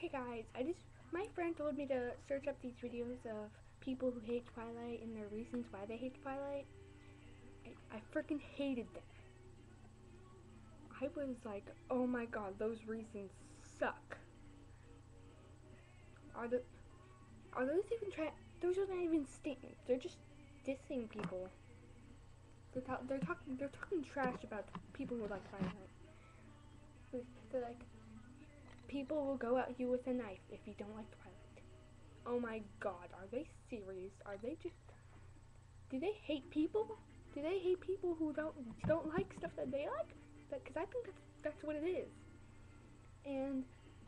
Hey guys, my friend told me to search up these videos of people who hate Twilight and their reasons why they hate Twilight. I freaking hated them. I was like, oh my god, those reasons suck. Are those even those are not even statements. They're just dissing people. They're talking trash about people who like Twilight. They're like, people will go at you with a knife if you don't like Twilight. Oh my god, are they serious? Are they just... Do they hate people? Do they hate people who don't like stuff that they like? Because I think that's what it is. And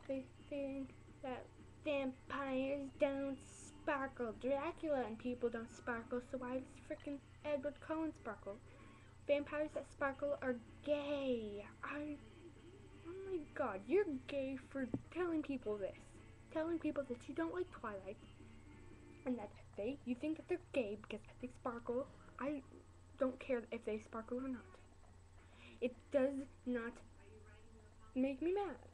they think that vampires don't sparkle. Dracula and people don't sparkle, so why does freaking Edward Cullen sparkle? Vampires that sparkle are gay. Oh my god, you're gay for telling people this. Telling people that you don't like Twilight. And that you think that they're gay because they sparkle. I don't care if they sparkle or not. It does not make me mad.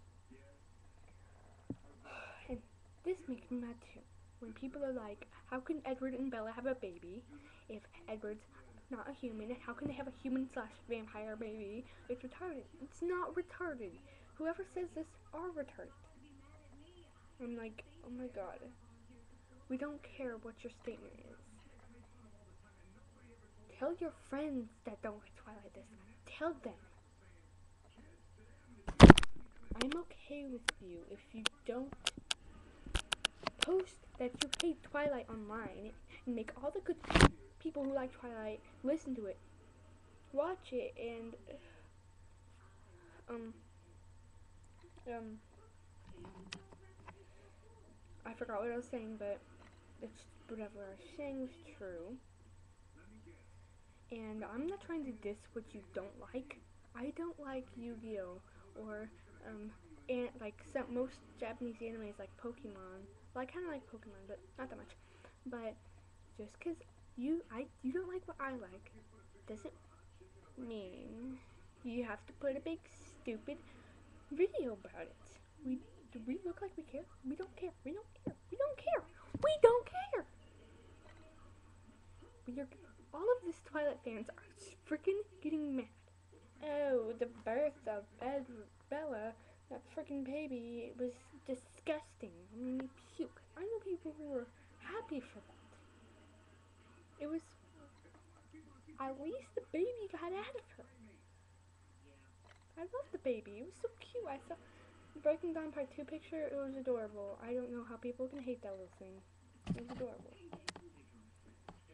And this makes me mad too. When people are like, how can Edward and Bella have a baby if Edward's not a human? How can they have a human/vampire baby? It's retarded. It's not retarded. Whoever says this are retarded. I'm like, oh my god. We don't care what your statement is. Tell your friends that don't like Twilight this. Tell them. I'm okay with you if you don't post that you hate Twilight online and make all the good people who like Twilight listen to it, watch it, and I forgot what I was saying, but it's whatever I was saying was true. And I'm not trying to diss what you don't like. I don't like Yu-Gi-Oh! Or and like most Japanese animes like Pokemon. Well, I kind of like Pokemon, but not that much. But just because you don't like what I like doesn't mean you have to put a big stupid video about it. Do we look like we care? We don't care. We don't care. We don't care. We don't care. All of these Twilight fans are freaking getting mad. Oh, the birth of Bella, that freaking baby, was disgusting. I mean, puke. I know people who were happy for that. It was... At least the baby got out of her. I love the baby. It was so cute. I saw the Breaking Dawn Part 2 picture. It was adorable. I don't know how people can hate that little thing. It was adorable.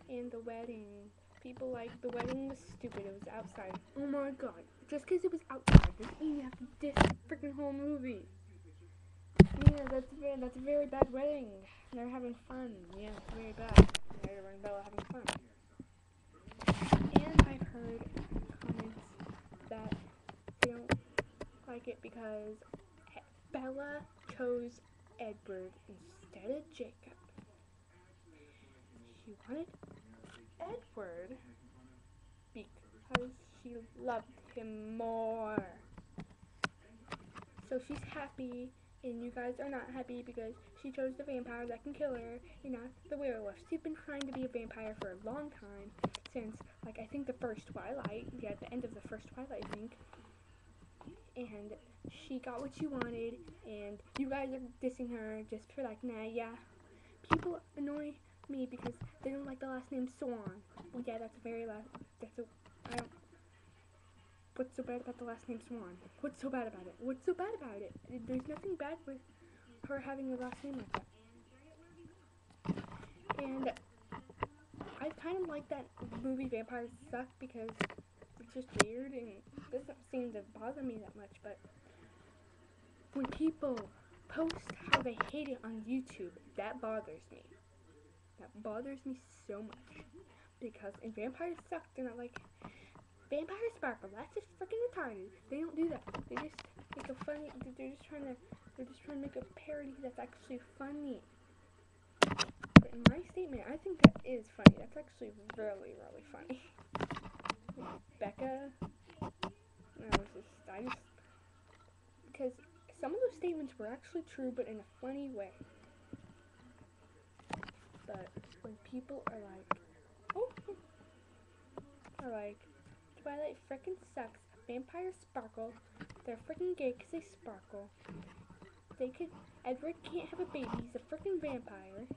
And the wedding. People like the wedding was stupid. It was outside. Oh my god. Just because it was outside doesn't mean you have to diss the freaking whole movie. Yeah, that's a very bad wedding. They're having fun. Yeah, it's very bad. Edward and Bella having fun. And I've heard comments that they don't like it because Bella chose Edward instead of Jacob. She wanted Edward because she loved him more. So she's happy, and you guys are not happy because she chose the vampire that can kill her and not the werewolf. She's been trying to be a vampire for a long time, since, like, I think the first Twilight, at the end of the first Twilight, I think. And she got what she wanted, and you guys are dissing her just for, like, nah, yeah. People annoy me because they don't like the last name Swan. Well, yeah, what's so bad about the last name Swan? What's so bad about it? What's so bad about it? There's nothing bad with her having a last name like that. And I kind of like that movie Vampires Suck because it's just weird and it doesn't seem to bother me that much, but when people post how they hate it on YouTube, that bothers me. That bothers me so much. Because in Vampires Suck, they're not like, Vampires Sparkle, that's just freaking retarded. They don't do that. They just make a funny, they're just trying to make a parody that's actually funny. But in my statement, I think that is funny. That's actually really, really funny. Becca, because some of those statements were actually true, but in a funny way. But when people are like, oh, Twilight frickin' sucks, vampires sparkle, they're frickin' gay because they sparkle. Edward can't have a baby, he's a frickin' vampire.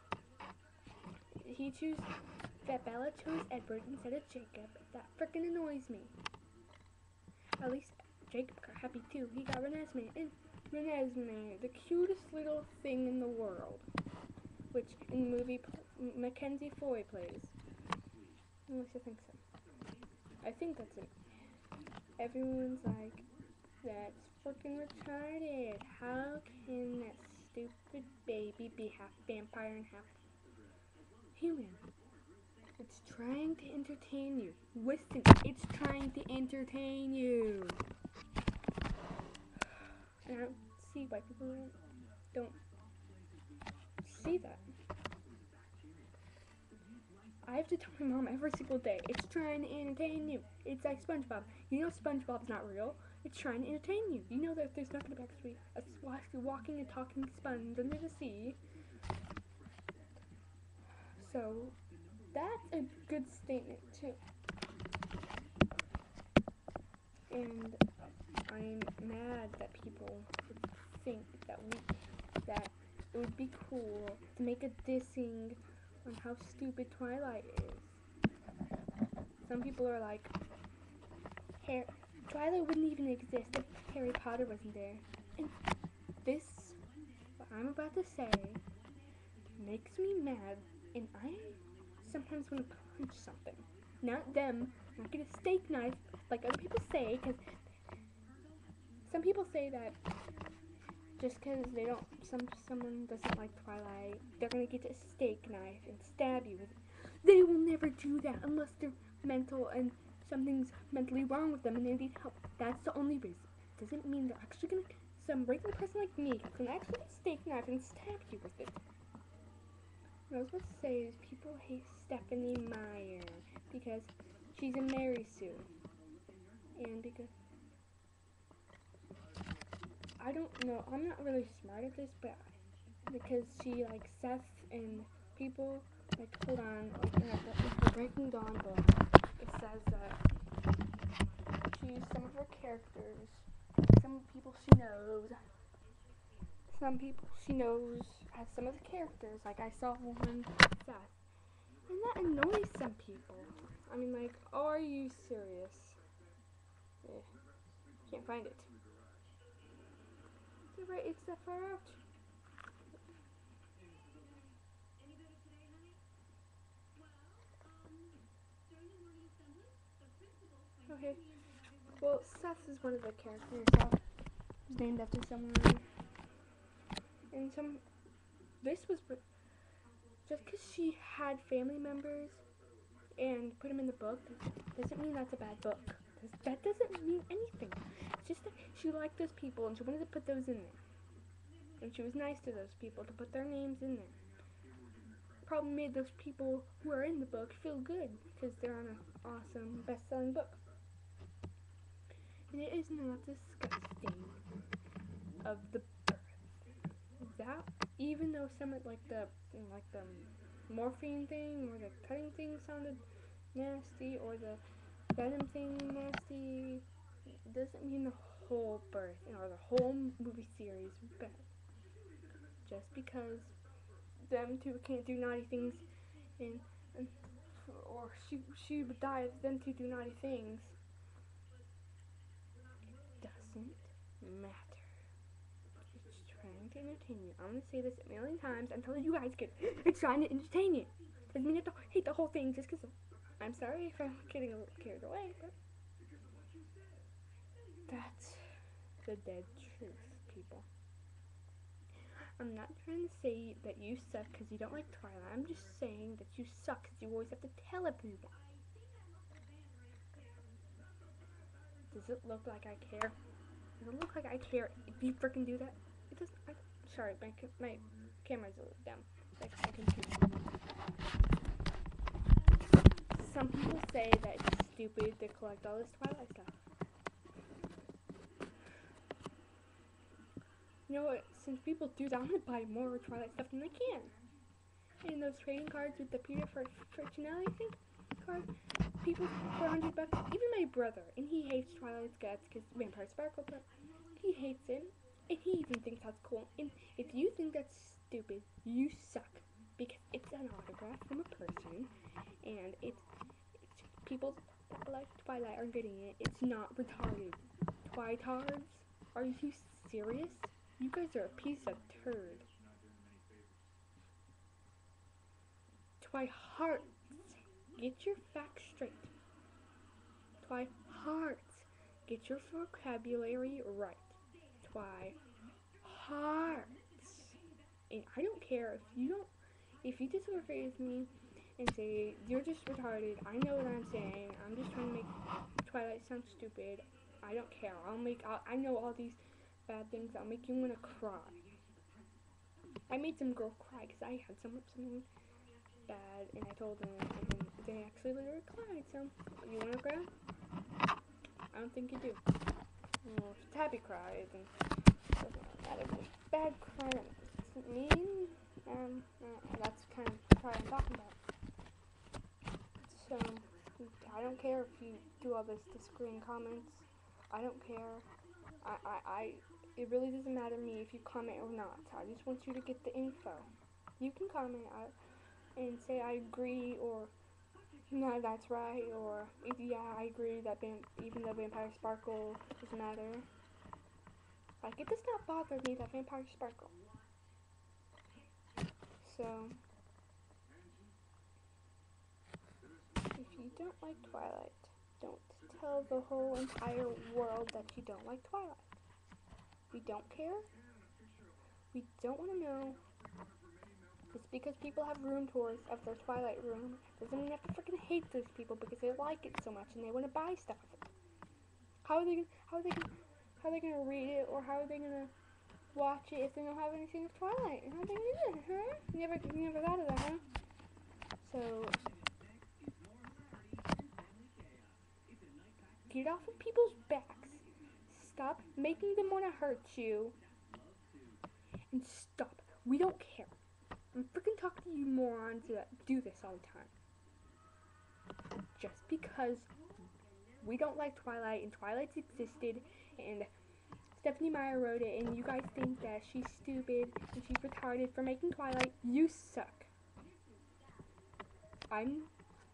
That Bella chose Edward instead of Jacob. That frickin' annoys me. At least Jacob got happy too. He got Renesmee. And Renesmee, the cutest little thing in the world. Which in the movie Mackenzie Foy plays. At least I think so. I think that's it. Everyone's like, that's frickin' retarded. How can that stupid baby be half vampire and half human? It's trying to entertain you. Listen, it's trying to entertain you. And I don't see why people don't see that. I have to tell my mom every single day, it's trying to entertain you. It's like SpongeBob. You know SpongeBob's not real. It's trying to entertain you. You know that there's not going to be actually a walking and talking sponge under the sea. So, that's a good statement too. And I'm mad that people think that it would be cool to make a dissing on how stupid Twilight is. Some people are like, Twilight wouldn't even exist if Harry Potter wasn't there. And this, what I'm about to say, makes me mad, and I sometimes want to punch something. Not them, not get a steak knife like other people say, because some people say that just because someone doesn't like Twilight, they're gonna get a steak knife and stab you with it. They will never do that unless they're mental and something's mentally wrong with them and they need help. That's the only reason. Doesn't mean they're actually gonna, some regular person like me can actually get a steak knife and stab you with it. What I was about to say is people hate Stephanie Meyer because she's a Mary Sue. And I don't know, I'm not really smart at this, but because she, like, Seth and people, like, hold on, like, in the Breaking Dawn book, it says that she used some of her characters, some people she knows as some of the characters, like, I saw one, Seth, and that annoys some people. I mean, like, are you serious? Can't find it. Right, it's that far out. Okay. Well, Seth is one of the characters. Seth was named after someone. And this was just because she had family members and put them in the book doesn't mean that's a bad book. That doesn't mean anything. It's just that she liked those people and she wanted to put those in there. And she was nice to those people to put their names in there. Probably made those people who are in the book feel good because they're on an awesome best-selling book. And it is not disgusting of the birth. That, even though some of like the morphine thing or the cutting thing sounded nasty or the venom thing nasty, doesn't mean the whole birth or the whole movie series was bad. Just because them two can't do naughty things or she would die if them two do naughty things, it doesn't matter. It's trying to entertain you. I'm gonna say this a million times until you guys get it. It's trying to entertain you. Doesn't mean you have to hate the whole thing just because I'm sorry if I'm getting a little carried away, but that's the dead truth, people. I'm not trying to say that you suck because you don't like Twilight. I'm just saying that you suck because you always have to tell everyone. Does it look like I care? Does it look like I care if you freaking do that? It doesn't. Sorry, my camera's a little down. Like, I can see. Some people say that it's stupid to collect all this Twilight stuff. You know what? Since people do that, I'm gonna buy more Twilight stuff than they can. And those trading cards with the Peter for Fortunelli, I think, card, people for $100. Even my brother, and he hates Twilight's guts because Vampire Sparkle, but he hates it, and he even thinks that's cool. And if you think that's stupid, you suck, because it's an autograph from a person, and it's people that like Twilight are getting it. It's not retarded. Twitards? Are you serious? You guys are a piece of turd. Twihearts. Get your facts straight. Twihearts. Get your vocabulary right. Twihearts. And I don't care if you disagree with me and say you're just retarded. I know what I'm saying. I'm just trying to make Twilight sound stupid. I don't care. I know all these bad things. I'll make you want to cry. I made some girl cry because I had something bad, and I told them, and they actually literally cried. So, you want to cry? I don't think you do. Well, if it's happy cry, then it doesn't matter. If it's bad cry, that mean. That's kind of cry I'm talking about. So, I don't care if you do all this disagreeing comments. I don't care. It really doesn't matter to me if you comment or not. I just want you to get the info. You can comment and say I agree, or no, that's right, or yeah, I agree that even though Vampire Sparkle doesn't matter. Like, it does not bother me that Vampire Sparkle. So, if you don't like Twilight, don't tell the whole entire world that you don't like Twilight. We don't care. We don't want to know. Just because people have room tours of their Twilight room doesn't mean you have to freaking hate those people because they like it so much and they want to buy stuff of it. How are they gonna read it, or how are they gonna watch it if they don't have anything of Twilight? How are they gonna do it, huh? You never thought of that, huh? So get off of people's backs. Stop making them want to hurt you. And stop. We don't care. I'm freaking talking to you morons that do this all the time. Just because we don't like Twilight and Twilight's existed and Stephanie Meyer wrote it and you guys think that she's stupid and she's retarded for making Twilight, you suck. I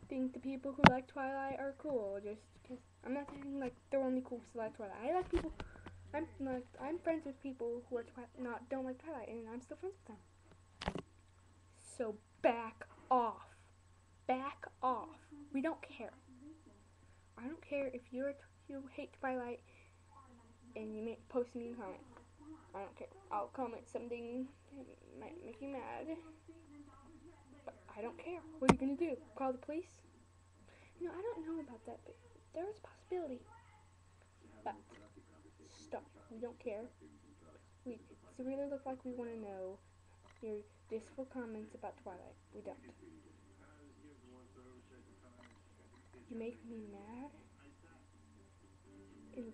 think the people who like Twilight are cool, just because I'm not saying like they're only cool because they like Twilight. I like people. I'm friends with people who are don't like Twilight, and I'm still friends with them. So back off. Back off. We don't care. I don't care if you hate Twilight and you post a mean comment. I don't care. I'll comment something that might make you mad. But I don't care. What are you gonna do? Call the police? No, I don't know about that, but there is a possibility. But stop. We don't care. We really look like we want to know your distasteful comments about Twilight. We don't. You make me mad, and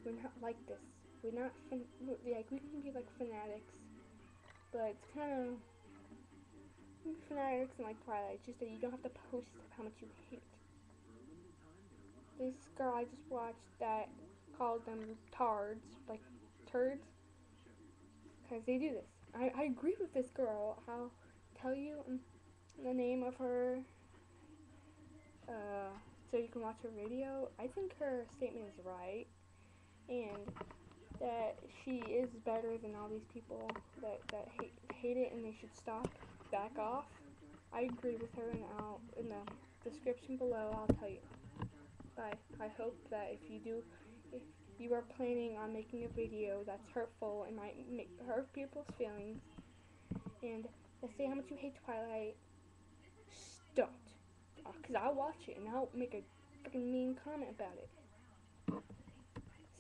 we're not like this. We're not, like, we can be like fanatics, but it's kind of fanatics and like Twilight. It's just that you don't have to post how much you hate. This girl I just watched that called them tards, like turds, because they do this. I agree with this girl. I'll tell you the name of her so you can watch her video. I think her statement is right, and that she is better than all these people that hate it and they should stop, back off. I agree with her, and in the description below I'll tell you. But I hope that if you are planning on making a video that's hurtful and might hurt people's feelings, and to say how much you hate Twilight, don't. Because I'll watch it and I'll make a freaking mean comment about it.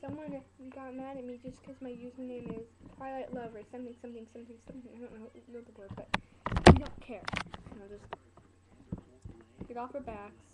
Someone got mad at me just because my username is Twilight Lover, something. I don't know the word, but we don't care. Just get off our backs.